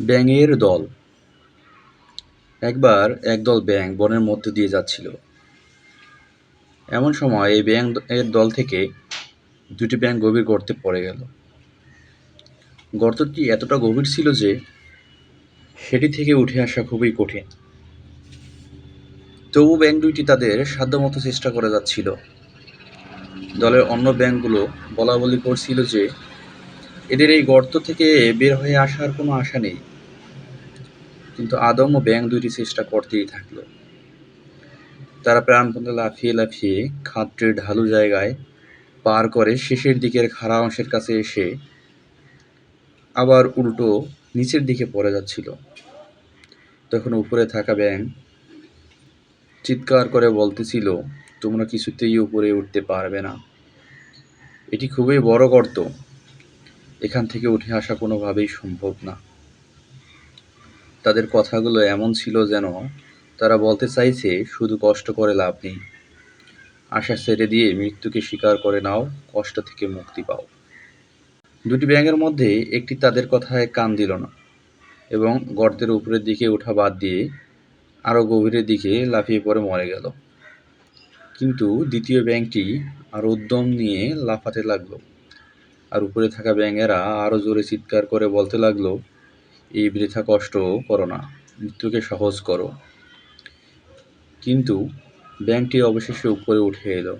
ব্যাঙের দল। একবার একদল ব্যাঙ বনের মধ্য দিয়ে যাচ্ছিল। এমন সময় এই ব্যাঙ এর দল থেকে দুটি ব্যাঙ গভীর গর্তে পড়ে গেল। গর্তটি এতটা গভীর ছিল যে সেটি থেকে উঠে আসা খুবই কঠিন। তবু ব্যাঙ দুইটি তাদের সাধ্যমতো চেষ্টা করে যাচ্ছিল। দলের অন্য ব্যাঙগুলো বলাবলি করছিল যে এদের এই গর্ত থেকে বের হয়ে আসার কোনো আশা নেই, কিন্তু আদম ও ব্যাঙ দুইটি চেষ্টা করতেই থাকলো। তারা প্রাণপণে লাফিয়ে লাফিয়ে খাদটির ঢালু জায়গায় পার করে শেষের দিকের খাড়া অংশের কাছে এসে আবার উল্টো নিচের দিকে পড়ে যাচ্ছিল। তখন উপরে থাকা ব্যাঙ চিৎকার করে বলতেছিল, তোমরা কিছুতেই উপরে উঠতে পারবে না, এটি খুবই বড় গর্ত, এখান থেকে উঠে আসা কোনোভাবেই সম্ভব না। তাদের কথাগুলো এমন ছিল যেন তারা বলতে চাইছে, শুধু কষ্ট করে লাভ নেই, আশা ছেড়ে দিয়ে মৃত্যুকে স্বীকার করে নাও, কষ্ট থেকে মুক্তি পাও। দুটি ব্যাঙের মধ্যে একটি তাদের কথায় কান দিল না এবং গর্তের উপরের দিকে ওঠা বাদ দিয়ে আরও গভীরের দিকে লাফিয়ে পড়ে মরে গেল। কিন্তু দ্বিতীয় ব্যাঙটি আরও উদ্যম নিয়ে লাফাতে লাগলো, আর উপরে থাকা ব্যাঙেরা আরও জোরে চিৎকার করে বলতে লাগলো, এই বৃথা কষ্ট করো না, মৃত্যুকে সহজ করো। কিন্তু ব্যাঙটি অবশেষে উপরে উঠে এলো।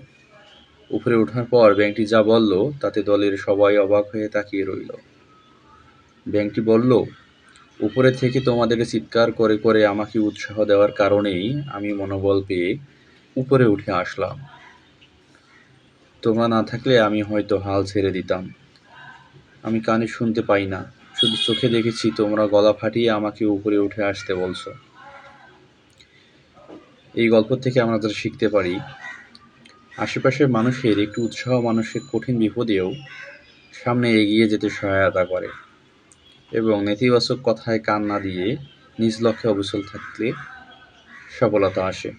উপরে ওঠার পর ব্যাঙটি যা বলল তাতে দলের সবাই অবাক হয়ে তাকিয়ে রইল। ব্যাঙটি বলল, উপরে থেকে তোমাদেরকে চিৎকার করে করে আমাকে উৎসাহ দেওয়ার কারণেই আমি মনোবল পেয়ে উপরে উঠে আসলাম। তোমরা না থাকলে আমি হয়তো হাল ছেড়ে দিতাম। আমি কানে শুনতে পাই না, শুধু চোখে দেখেছি তোমরা গলা ফাটিয়ে আমাকে উপরে উঠে আসতে বলছো। এই গল্প থেকে আমরা যা শিখতে পারি, আশেপাশের মানুষের একটু উৎসাহ মানুষের কঠিন বিপদেও সামনে এগিয়ে যেতে সহায়তা করে, এবং নেতিবাচক কথায় কান না দিয়ে নিজ লক্ষ্যে অবিচল থাকলে সফলতা আসে।